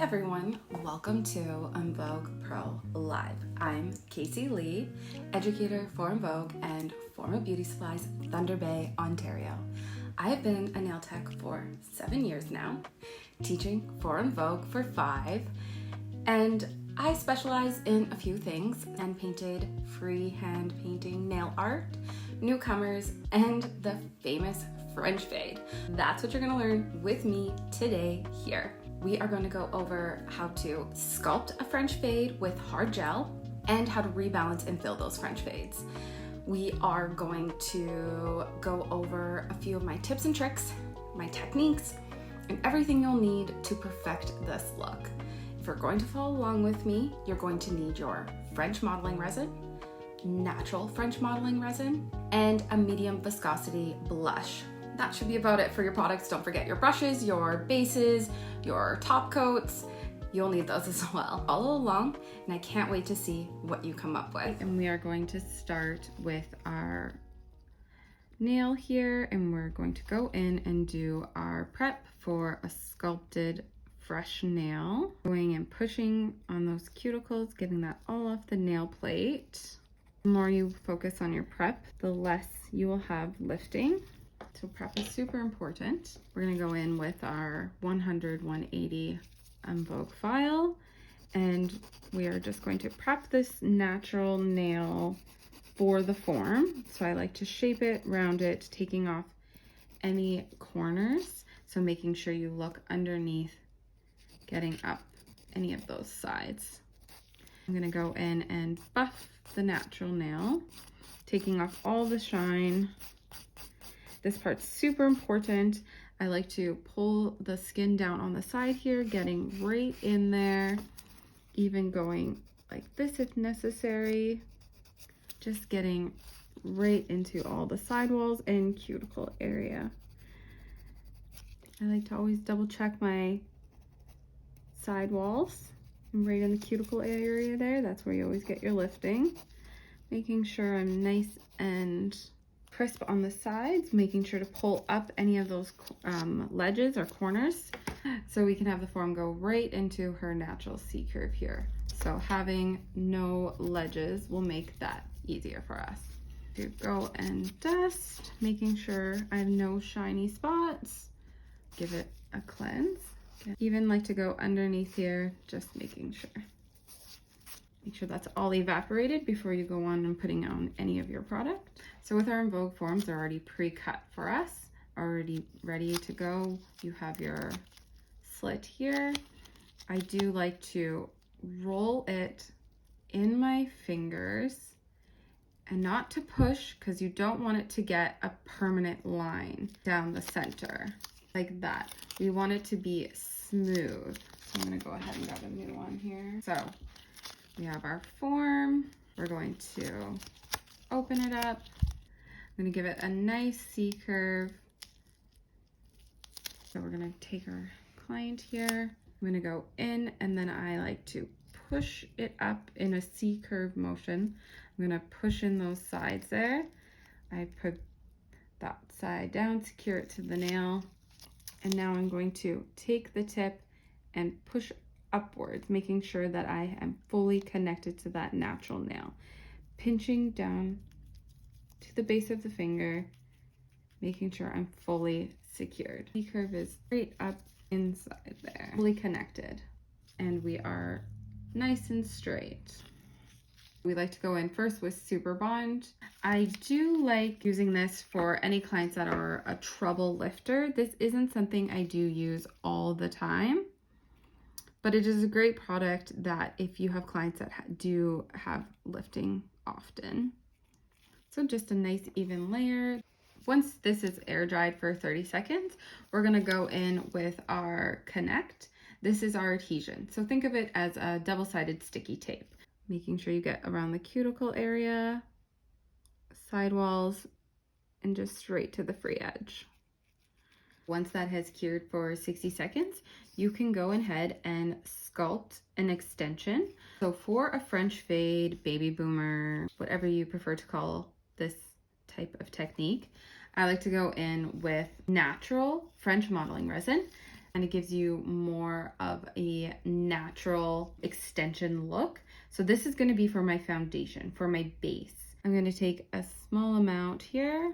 everyone, welcome to Vogue PRO Live. I'm Casey-Leigh, educator for Vogue and former beauty supplies, Thunder Bay, Ontario. I have been a nail tech for 7 years now, teaching for Vogue for 5, and I specialize in a few things: and painted, freehand painting, nail art, newcomers, and the famous French fade. That's what you're gonna learn with me today here. We are going to go over how to sculpt a French fade with hard gel and how to rebalance and fill those French fades. We are going to go over a few of my tips and tricks, my techniques, and everything you'll need to perfect this look. If you're going to follow along with me, you're going to need your French modeling resin, natural French modeling resin, and a medium viscosity blush. That should be about it for your products. Don't forget your brushes, your bases, your top coats. You'll need those as well. Follow along, and I can't wait to see what you come up with. And we are going to start with our nail here, and we're going to go in and do our prep for a sculpted fresh nail. Going and pushing on those cuticles, getting that all off the nail plate. The more you focus on your prep, the less you will have lifting. So prep is super important. We're gonna go in with our 100-180 Vogue file, and we are just going to prep this natural nail for the form. So I like to shape it, round it, taking off any corners. So making sure you look underneath, getting up any of those sides. I'm gonna go in and buff the natural nail, taking off all the shine. This part's super important. I like to pull the skin down on the side here, getting right in there, even going like this if necessary. Just getting right into all the sidewalls and cuticle area. I like to always double check my sidewalls. Right in the cuticle area there, that's where you always get your lifting. Making sure I'm nice and crisp on the sides, making sure to pull up any of those ledges or corners so we can have the form go right into her natural C curve here. So having no ledges will make that easier for us. To go and dust, making sure I have no shiny spots. Give it a cleanse. Even like to go underneath here, just making sure. Make sure that's all evaporated before you go on and putting on any of your product. So with our Vogue forms, they're already pre-cut for us, already ready to go. You have your slit here. I do like to roll it in my fingers and not to push, because you don't want it to get a permanent line down the center like that. We want it to be smooth. So I'm gonna go ahead and grab a new one here. So we have our form. We're going to open it up. I'm going to give it a nice C curve. So we're going to take our client here. I'm going to go in, and then I like to push it up in a C curve motion. I'm going to push in those sides there. I put that side down, secure it to the nail. And now I'm going to take the tip and push upwards, making sure that I am fully connected to that natural nail. Pinching down to the base of the finger, making sure I'm fully secured. The curve is straight up inside there, fully connected, and we are nice and straight. We like to go in first with Super Bond. I do like using this for any clients that are a trouble lifter. This isn't something I do use all the time, but it is a great product that if you have clients that do have lifting often. So just a nice even layer. Once this is air dried for 30 seconds, we're gonna go in with our Connect. This is our adhesion. So think of it as a double-sided sticky tape. Making sure you get around the cuticle area, sidewalls, and just straight to the free edge. Once that has cured for 60 seconds, you can go ahead and sculpt an extension. So for a French fade, baby boomer, whatever you prefer to call this type of technique, I like to go in with natural French modeling resin. and it gives you more of a natural extension look. So this is going to be for my foundation, for my base. I'm going to take a small amount here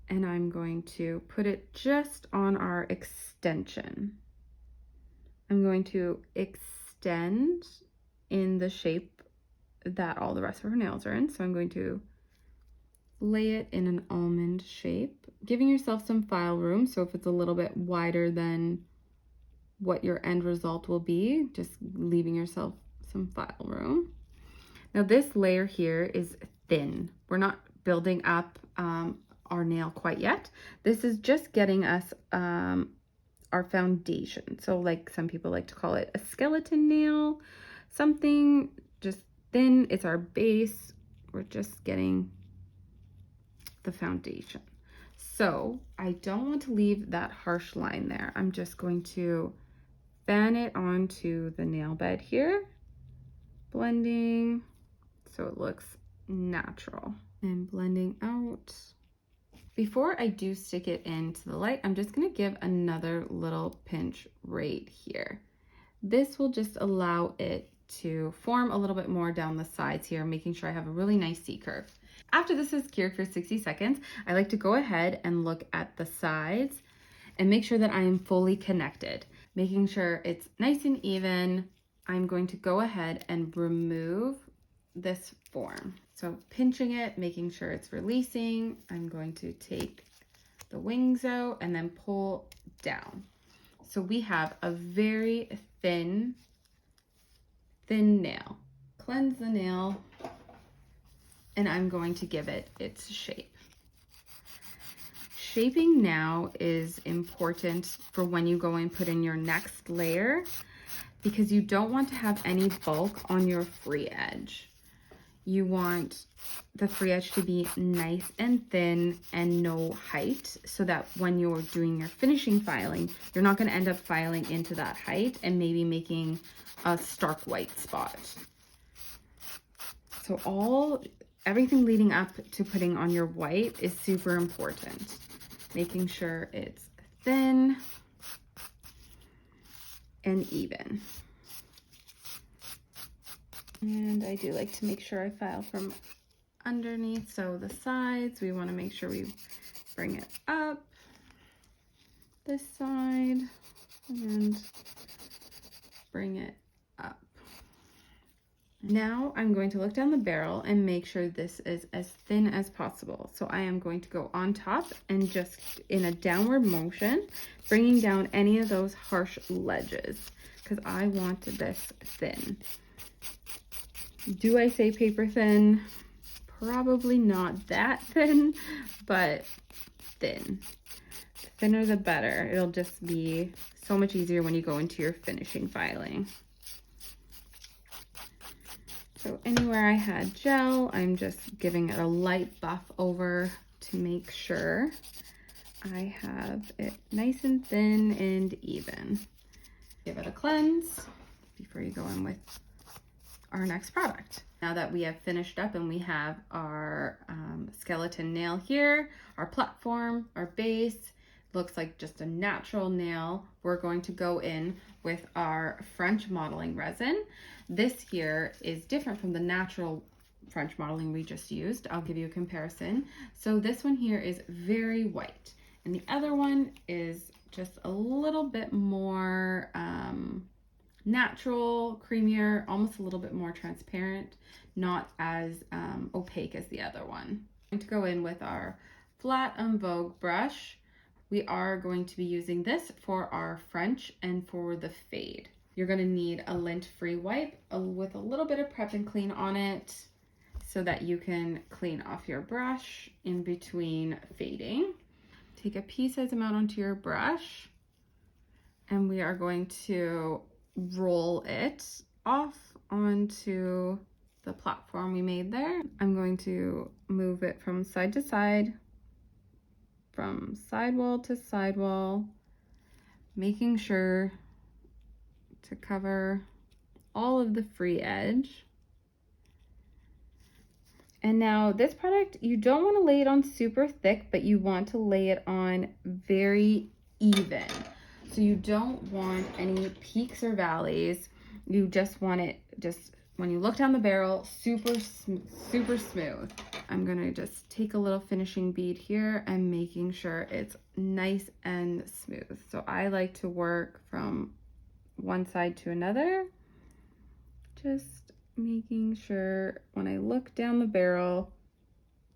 and I'm going to put it just on our extension. I'm going to extend in the shape that all the rest of her nails are in. So I'm going to lay it in an almond shape, giving yourself some file room. So if it's a little bit wider than what your end result will be, just leaving yourself some file room. Now this layer here is thin. We're not building up our nail quite yet. This is just getting us our foundation. So like some people like to call it a skeleton nail, something just thin. It's our base. We're just getting the foundation. So I don't want to leave that harsh line there. I'm just going to fan it onto the nail bed here, blending so it looks natural and blending out. Before I do stick it into the light, I'm just going to give another little pinch right here. This will just allow it to form a little bit more down the sides here, making sure I have a really nice C curve. After this is cured for 60 seconds, I like to go ahead and look at the sides and make sure that I am fully connected, making sure it's nice and even. I'm going to go ahead and remove this form. So pinching it, making sure it's releasing. I'm going to take the wings out and then pull down. So we have a very thin nail. Cleanse the nail, and I'm going to give it its shape. Shaping now is important for when you go and put in your next layer, because you don't want to have any bulk on your free edge. You want the free edge to be nice and thin and no height, so that when you're doing your finishing filing, you're not going to end up filing into that height and maybe making a stark white spot. So everything leading up to putting on your white is super important. Making sure it's thin and even. And I do like to make sure I file from underneath. So the sides, we want to make sure we bring it up this side and bring it up. Now I'm going to look down the barrel and make sure this is as thin as possible. So I am going to go on top and just in a downward motion, bringing down any of those harsh ledges, because I want this thin. Do I say paper thin? Probably not that thin, but thin. The thinner the better. It'll just be so much easier when you go into your finishing filing. So anywhere I had gel, I'm just giving it a light buff over to make sure I have it nice and thin and even. Give it a cleanse before you go in with our next product. Now that we have finished up and we have our skeleton nail here, our platform, our base, looks like just a natural nail, we're going to go in with our French modeling resin. This here is different from the natural French modeling we just used. I'll give you a comparison. So this one here is very white, and the other one is just a little bit more natural, creamier, almost a little bit more transparent, not as opaque as the other one. I'm going to go in with our flat Vogue brush. We are going to be using this for our French and for the fade. You're going to need a lint-free wipe with a little bit of prep and clean on it so that you can clean off your brush in between fading. Take a pea-sized amount onto your brush, and we are going to roll it off onto the platform we made there. I'm going to move it from side to side, from sidewall to sidewall, making sure to cover all of the free edge. And now this product, you don't want to lay it on super thick, but you want to lay it on very even. So you don't want any peaks or valleys. You just want it, just when you look down the barrel, super smooth. I'm gonna just take a little finishing bead here and making sure it's nice and smooth. So I like to work from one side to another, just making sure when I look down the barrel,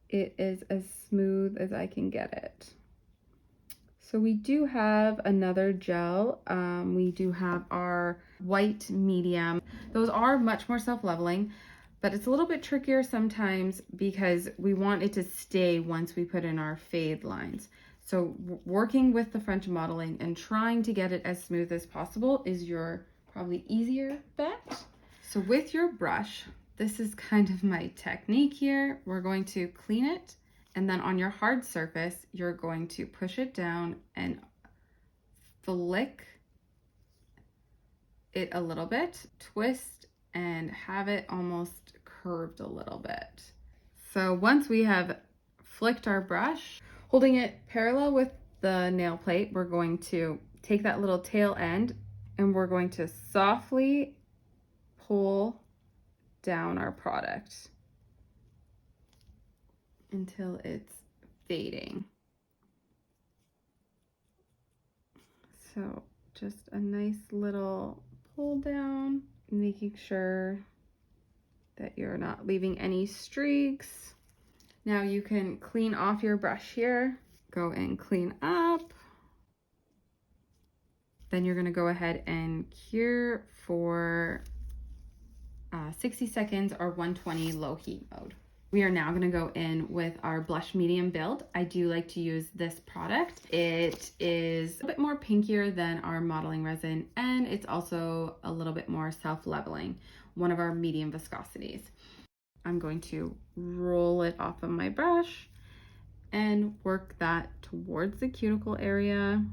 it is as smooth as I can get it. So we do have another gel. We do have our white medium. Those are much more self-leveling, but it's a little bit trickier sometimes because we want it to stay once we put in our fade lines. So working with the French modeling and trying to get it as smooth as possible is your probably easier bet. So with your brush, this is kind of my technique here. We're going to clean it, and then on your hard surface, you're going to push it down and flick it a little bit, twist, and have it almost curved a little bit. So once we have flicked our brush, holding it parallel with the nail plate, we're going to take that little tail end and we're going to softly pull down our product until it's fading. So just a nice little pull down, making sure that you're not leaving any streaks. Now you can clean off your brush here, go and clean up. Then you're gonna go ahead and cure for 60 seconds or 120 low heat mode. We are now gonna go in with our blush medium build. I do like to use this product. It is a bit more pinkier than our modeling resin, and it's also a little bit more self-leveling, one of our medium viscosities. I'm going to roll it off of my brush and work that towards the cuticle area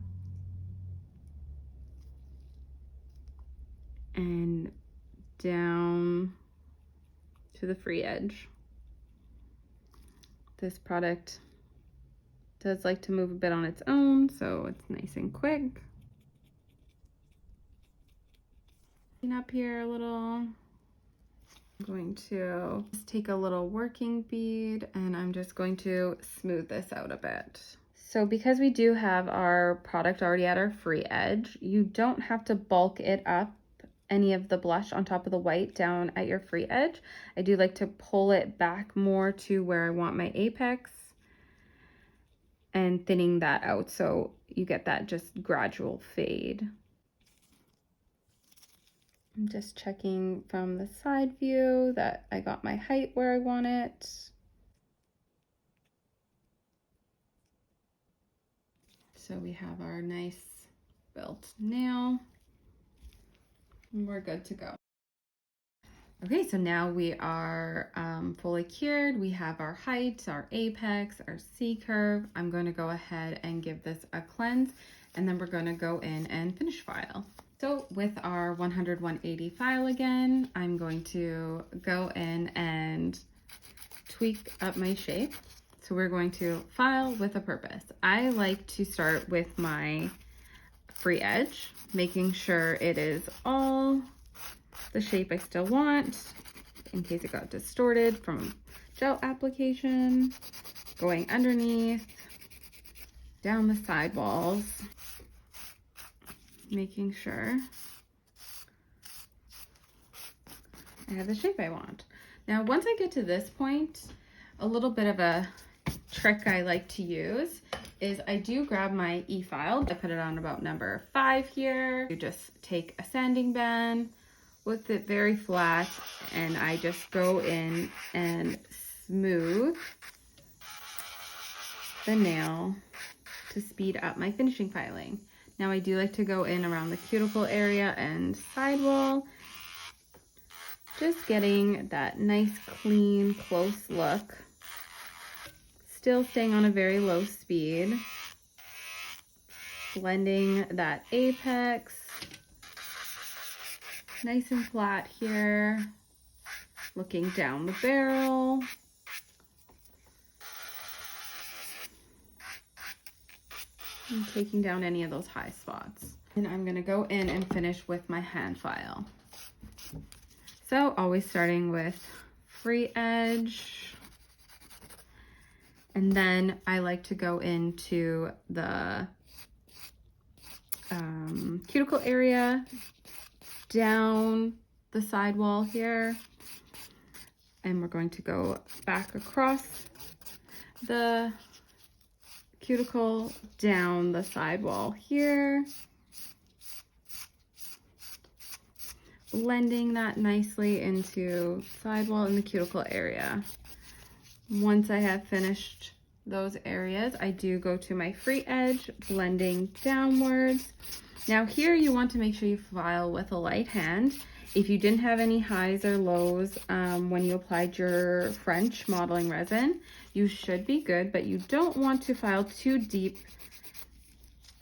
and down to the free edge. This product does like to move a bit on its own, so it's nice and quick. Clean up here a little. I'm going to just take a little working bead and I'm just going to smooth this out a bit. So because we do have our product already at our free edge, you don't have to bulk it up any of the blush on top of the white down at your free edge. I do like to pull it back more to where I want my apex and thinning that out so you get that just gradual fade. I'm just checking from the side view that I got my height where I want it. So we have our nice built nail and we're good to go. Okay, so now we are fully cured. We have our height, our apex, our C curve. I'm going to go ahead and give this a cleanse, and then we're going to go in and finish file. So with our 100-180 file again, I'm going to go in and tweak up my shape. So we're going to file with a purpose. I like to start with my free edge, making sure it is all the shape I still want in case it got distorted from gel application, going underneath, down the side walls, making sure I have the shape I want. Now, once I get to this point, a little bit of a trick I like to use is I do grab my e-file. I put it on about number 5 here. You just take a sanding band with it very flat, and I just go in and smooth the nail to speed up my finishing filing. Now I do like to go in around the cuticle area and sidewall, just getting that nice, clean, close look. Still staying on a very low speed. Blending that apex. Nice and flat here. Looking down the barrel. and taking down any of those high spots. And I'm gonna go in and finish with my hand file. So always starting with free edge. And then I like to go into the cuticle area, down the sidewall here. And we're going to go back across the cuticle, down the sidewall here. Blending that nicely into sidewall and the cuticle area. Once I have finished those areas, I do go to my free edge, blending downwards. Now here you want to make sure you file with a light hand. If you didn't have any highs or lows when you applied your French modeling resin, you should be good, but you don't want to file too deep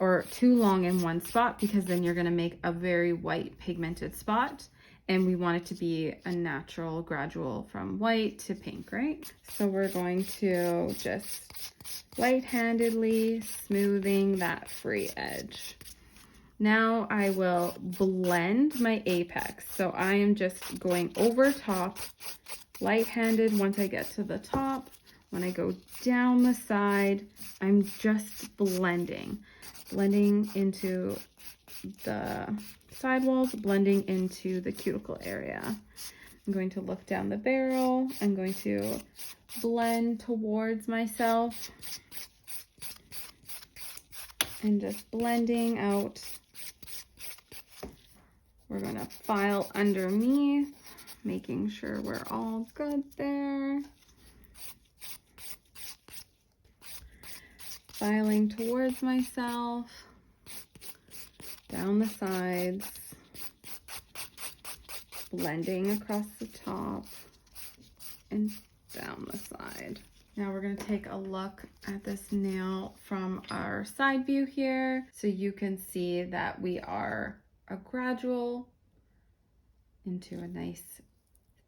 or too long in one spot, because then you're going to make a very white pigmented spot, and we want it to be a natural gradual from white to pink, right? So we're going to just light-handedly smoothing that free edge. Now I will blend my apex. So I am just going over top, light-handed once I get to the top. When I go down the side, I'm just blending into the sidewalls, blending into the cuticle area. I'm going to look down the barrel. I'm going to blend towards myself and just blending out. We're going to file underneath, making sure we're all good there. Filing towards myself, down the sides, blending across the top and down the side. Now we're going to take a look at this nail from our side view here, so you can see that we are a gradual into a nice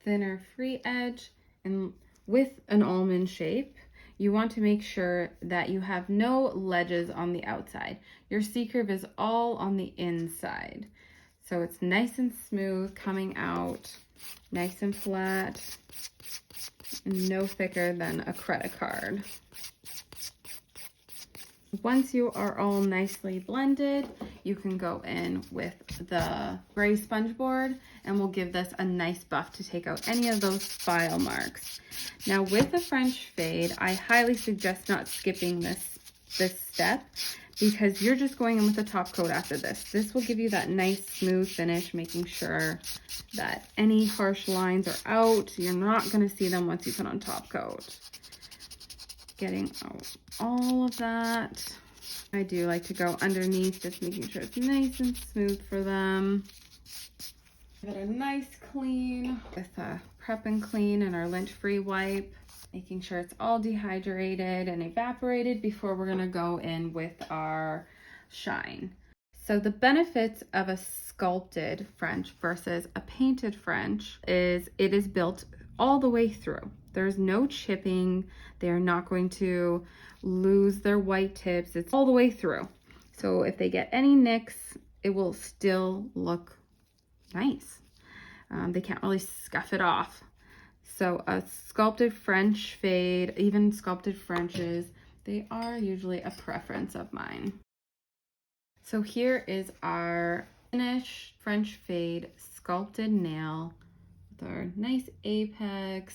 thinner free edge, and with an almond shape. You want to make sure that you have no ledges on the outside. Your C-curve is all on the inside. So it's nice and smooth coming out, nice and flat, no thicker than a credit card. Once you are all nicely blended, you can go in with the gray sponge board, and we'll give this a nice buff to take out any of those file marks. Now with a French fade, I highly suggest not skipping this step, because you're just going in with the top coat after this. This will give you that nice smooth finish, making sure that any harsh lines are out. You're not going to see them once you put on top coat. Getting out all of that. I do like to go underneath, just making sure it's nice and smooth for them. Give it a nice clean with a prep and clean and our lint-free wipe, making sure it's all dehydrated and evaporated before we're going to go in with our shine. So the benefits of a sculpted French versus a painted French is it is built all the way through. There's no chipping. They're not going to lose their white tips. It's all the way through. So if they get any nicks, it will still look nice. They can't really scuff it off. So a sculpted French fade, even sculpted Frenches, they are usually a preference of mine. So here is our finished French fade sculpted nail with our nice apex,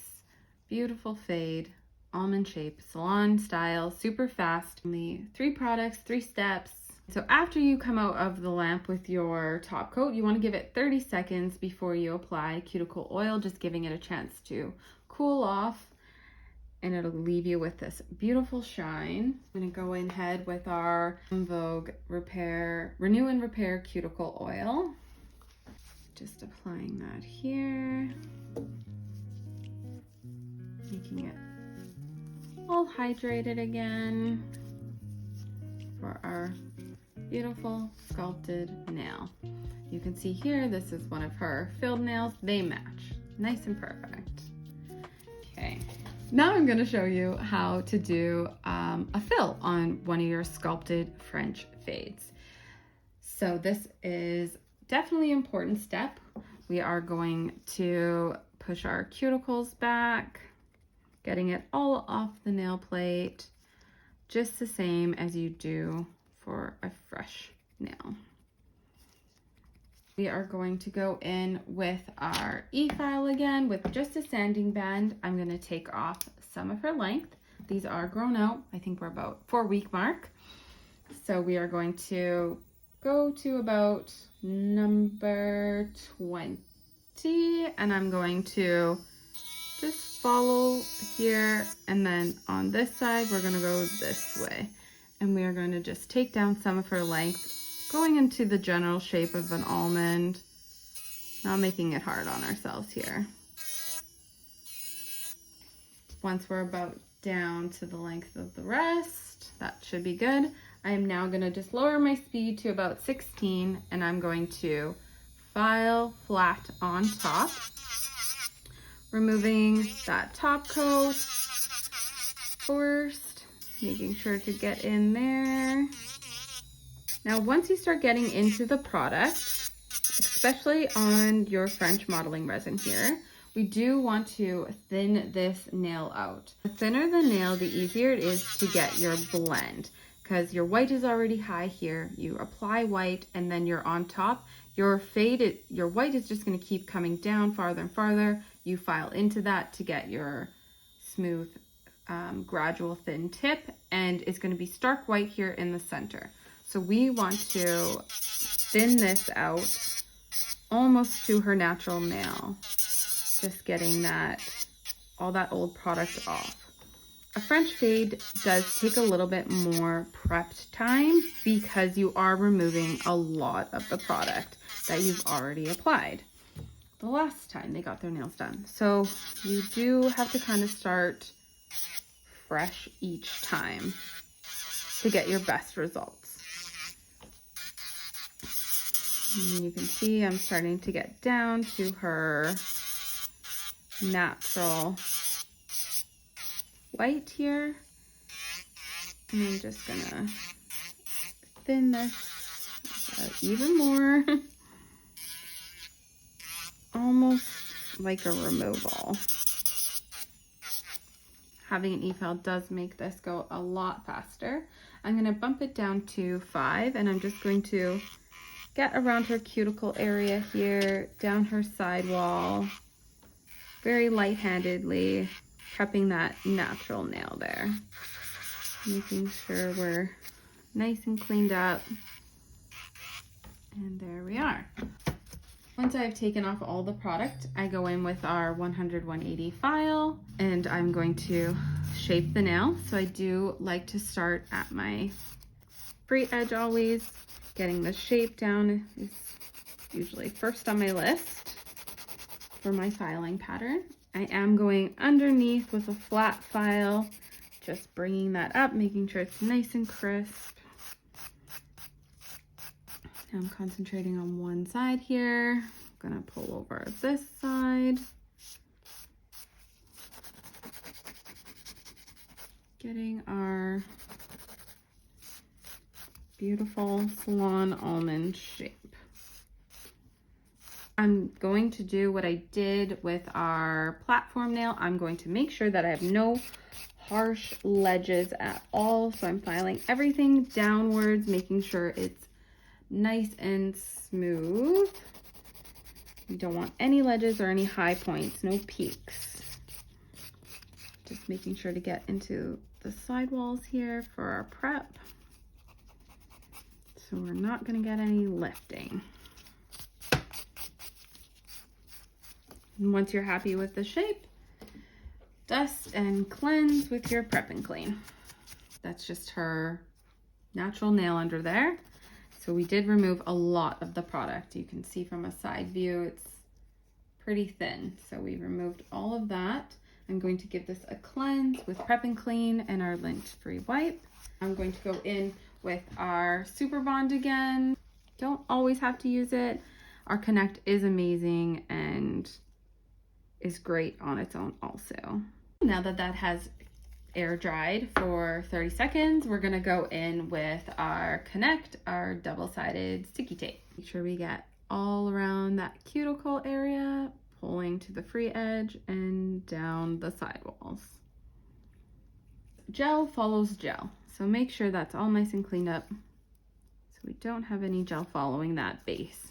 beautiful fade, almond shape, salon style, super fast. Only 3 products, 3 steps. So after you come out of the lamp with your top coat, you want to give it 30 seconds before you apply cuticle oil, just giving it a chance to cool off, and it'll leave you with this beautiful shine. I'm going to go ahead with our Vogue Renew and Repair Cuticle Oil. Just applying that here. Making it all hydrated again for our beautiful sculpted nail. You can see here, this is one of her filled nails. They match, nice and perfect. Okay, Now I'm going to show you how to do a fill on one of your sculpted French fades. So this is definitely an important step. We are going to push our cuticles back, getting it all off the nail plate, just the same as you do for a fresh nail. We are going to go in with our E-file again with just a sanding band. I'm going to take off some of her length. These are grown out. I think we're about 4-week mark. So we are going to go to about number 20, and I'm going to just follow here, and then on this side we're going to go this way, and we are going to just take down some of her length, going into the general shape of an almond, not making it hard on ourselves here. Once we're about down to the length of the rest, that should be good. I am now going to just lower my speed to about 16, and I'm going to file flat on top, removing that top coat first, making sure to get in there. Now, once you start getting into the product, especially on your French modeling resin here, we do want to thin this nail out. The thinner the nail, the easier it is to get your blend, because your white is already high here. You apply white and then you're on top. Your white is just going to keep coming down farther and farther. You file into that to get your smooth, gradual thin tip, and it's going to be stark white here in the center. So we want to thin this out almost to her natural nail, just getting all that old product off. A French fade does take a little bit more prepped time because you are removing a lot of the product that you've already applied the last time they got their nails done. So you do have to kind of start fresh each time to get your best results. And you can see I'm starting to get down to her natural white here, and I'm just gonna thin this out even more, almost like a removal. Having an E-file does make this go a lot faster. I'm gonna bump it down to 5, and I'm just going to get around her cuticle area here, down her sidewall, very light-handedly, prepping that natural nail there. Making sure we're nice and cleaned up. And there we are. Once I've taken off all the product, I go in with our 100-180 file, and I'm going to shape the nail. So I do like to start at my free edge always. Getting the shape down is usually first on my list for my filing pattern. I am going underneath with a flat file, just bringing that up, making sure it's nice and crisp. Now I'm concentrating on one side here. I'm gonna pull over this side. Getting our beautiful salon almond shape. I'm going to do what I did with our platform nail. I'm going to make sure that I have no harsh ledges at all. So I'm filing everything downwards, making sure it's nice and smooth. You don't want any ledges or any high points, no peaks. Just making sure to get into the sidewalls here for our prep. So we're not going to get any lifting. And once you're happy with the shape, dust and cleanse with your Prep and Clean. That's just her natural nail under there. So we did remove a lot of the product. You can see from a side view, it's pretty thin. So we removed all of that. I'm going to give this a cleanse with Prep and Clean and our lint-free wipe. I'm going to go in with our Super Bond again. Don't always have to use it. Our Connect is amazing and is great on its own also. Now that that has air dried for 30 seconds, we're gonna go in with our Connect, our double-sided sticky tape. Make sure we get all around that cuticle area, pulling to the free edge and down the sidewalls. Gel follows gel, so make sure that's all nice and cleaned up so we don't have any gel following that base.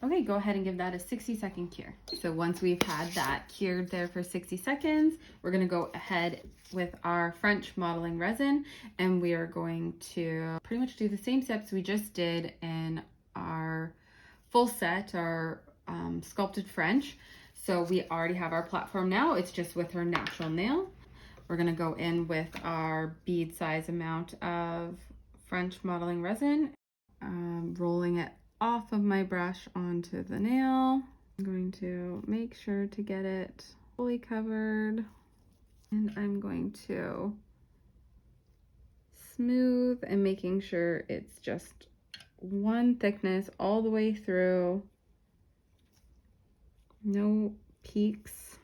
Okay, go ahead and give that a 60-second cure. So once we've had that cured there for 60 seconds, we're gonna go ahead with our French modeling resin, and we are going to pretty much do the same steps we just did in our full set, our sculpted French. So we already have our platform now, it's just with her natural nail. We're gonna go in with our bead size amount of French modeling resin, rolling it off of my brush onto the nail. I'm going to make sure to get it fully covered, and I'm going to smooth and making sure it's just one thickness all the way through, no peaks,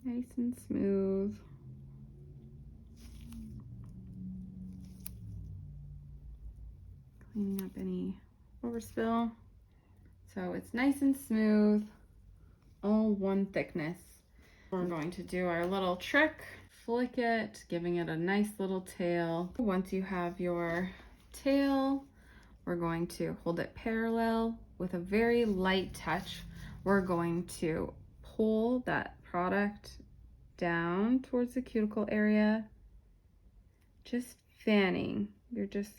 nice and smooth. Cleaning up any overspill. So it's nice and smooth, all one thickness. We're going to do our little trick, flick it, giving it a nice little tail. Once you have your tail, we're going to hold it parallel with a very light touch. We're going to pull that product down towards the cuticle area, just fanning. You're just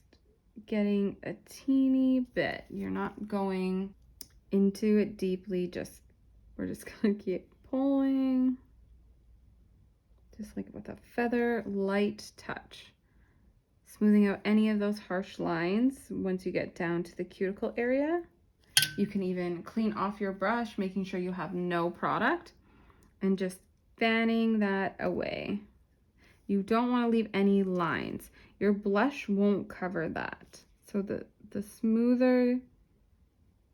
getting a teeny bit. You're not going into it deeply, we're just gonna keep pulling, just like with a feather light touch, smoothing out any of those harsh lines. Once you get down to the cuticle area, you can even clean off your brush, making sure you have no product, and just fanning that away. You don't want to leave any lines. Your blush won't cover that. So the smoother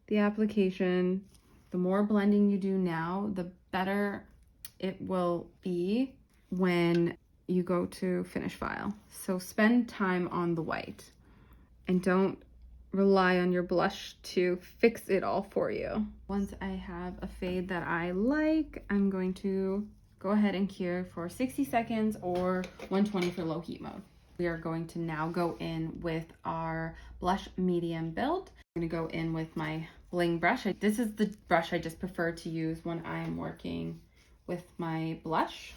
the application, the more blending you do now, the better it will be when you go to finish file. So spend time on the white and don't rely on your blush to fix it all for you. Once I have a fade that I like, I'm going to go ahead and cure for 60 seconds or 120 for low heat mode. We are going to now go in with our blush medium build. I'm gonna go in with my bling brush. This is the brush I just prefer to use when I'm working with my blush.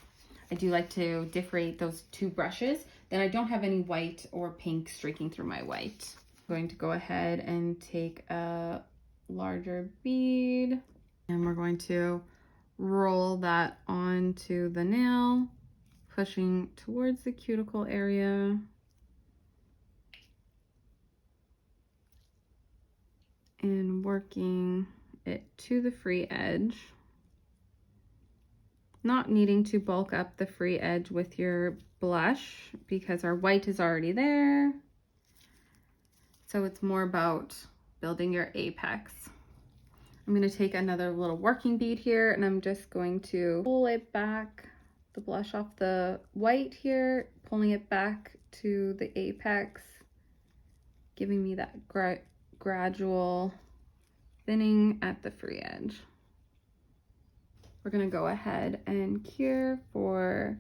I do like to differentiate those two brushes. Then I don't have any white or pink streaking through my white. I'm going to go ahead and take a larger bead, and we're going to roll that onto the nail, pushing towards the cuticle area. And working it to the free edge. Not needing to bulk up the free edge with your blush because our white is already there. So it's more about building your apex. I'm going to take another little working bead here, and I'm just going to pull it back, the blush off the white here, pulling it back to the apex, giving me that gradual thinning at the free edge. We're going to go ahead and cure for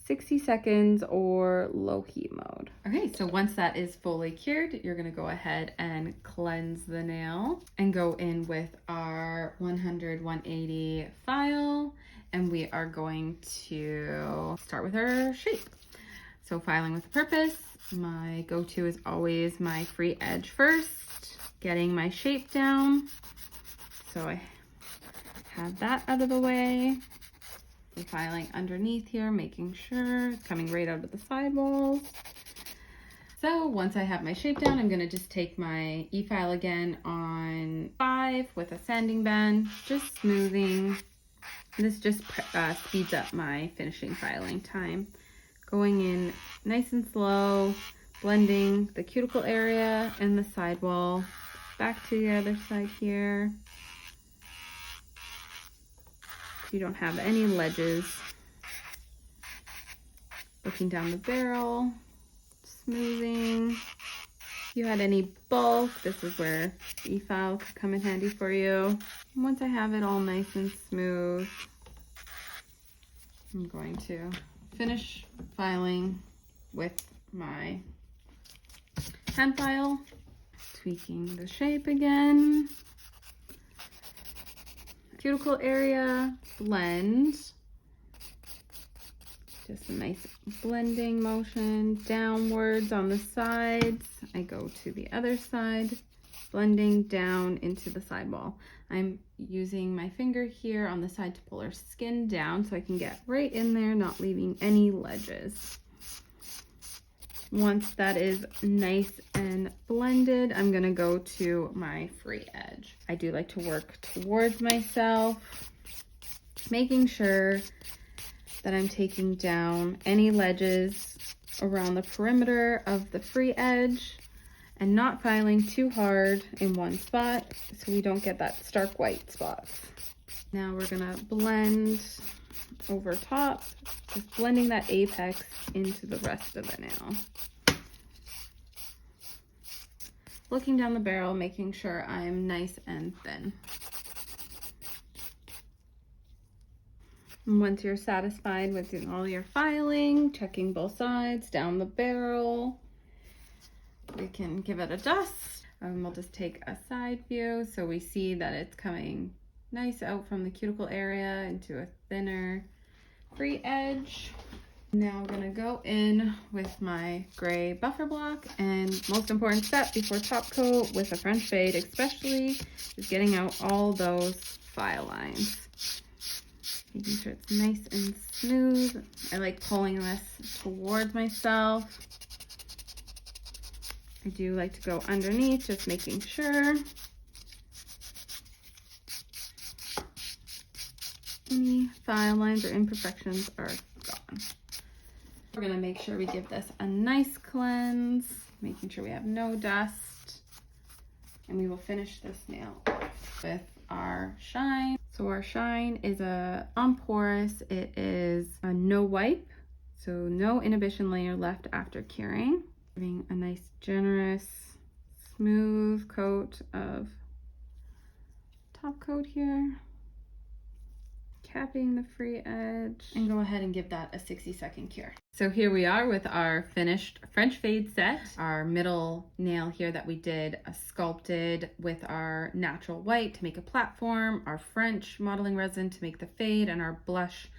60 seconds or low heat mode. Okay, so once that is fully cured, you're going to go ahead and cleanse the nail and go in with our 100-180 file, and we are going to start with our shape. So filing with purpose, my go-to is always my free edge first, getting my shape down. So I have that out of the way. I'm filing underneath here, making sure it's coming right out of the sidewalls. So once I have my shape down, I'm gonna just take my E-file again on 5 with a sanding band, just smoothing. This just speeds up my finishing filing time. Going in nice and slow, blending the cuticle area and the sidewall. Back to the other side here. you don't have any ledges. Looking down the barrel, smoothing. If you had any bulk, this is where e-file could come in handy for you. And once I have it all nice and smooth, I'm going to finish filing with my hand file, tweaking the shape again. Cuticle area, blend. Just a nice blending motion downwards on the sides. I go to the other side, blending down into the sidewall. I'm using my finger here on the side to pull her skin down so I can get right in there, not leaving any ledges. Once that is nice and blended, I'm gonna go to my free edge. I do like to work towards myself, making sure that I'm taking down any ledges around the perimeter of the free edge and not filing too hard in one spot so we don't get that stark white spot. Now we're gonna blend over top, just blending that apex into the rest of the nail. Looking down the barrel, making sure I'm nice and thin. And once you're satisfied with doing all your filing, checking both sides, down the barrel, we can give it a dust. We'll just take a side view so we see that it's coming nice out from the cuticle area into a thinner free edge. Now I'm gonna go in with my gray buffer block, and most important step before top coat with a French fade especially is getting out all those file lines. Making sure it's nice and smooth. I like pulling this towards myself. I do like to go underneath, just making sure any file lines or imperfections are gone. We're gonna make sure we give this a nice cleanse, making sure we have no dust, and we will finish this nail off with our shine. So our shine is a non-porous, it is a no wipe, so no inhibition layer left after curing. Giving a nice generous smooth coat of top coat here. Capping the free edge, and go ahead and give that a 60-second cure. So here we are with our finished French fade set. Our middle nail here that we did sculpted with our natural white to make a platform, our French modeling resin to make the fade, and our blush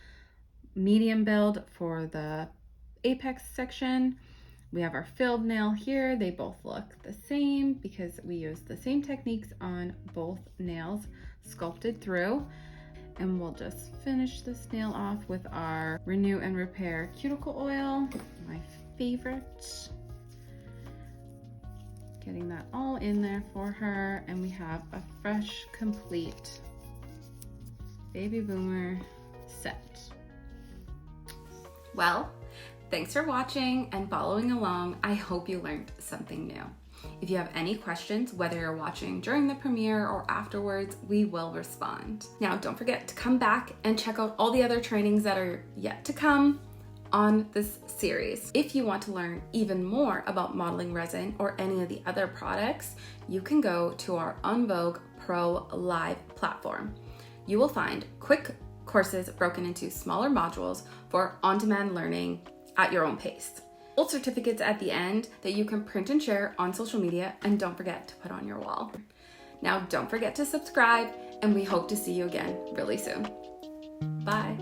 medium build for the apex section. We have our filled nail here. They both look the same because we used the same techniques on both nails, sculpted through. And we'll just finish this nail off with our Renew and Repair cuticle oil, my favorite. Getting that all in there for her, and we have a fresh, complete baby boomer set. Well, thanks for watching and following along. I hope you learned something new. If you have any questions, whether you're watching during the premiere or afterwards, we will respond. Now, don't forget to come back and check out all the other trainings that are yet to come on this series. If you want to learn even more about modeling resin or any of the other products, you can go to our Vogue PRO live platform. You will find quick courses broken into smaller modules for on-demand learning at your own pace. Full certificates at the end that you can print and share on social media, and don't forget to put on your wall. Now, don't forget to subscribe, and we hope to see you again really soon. Bye.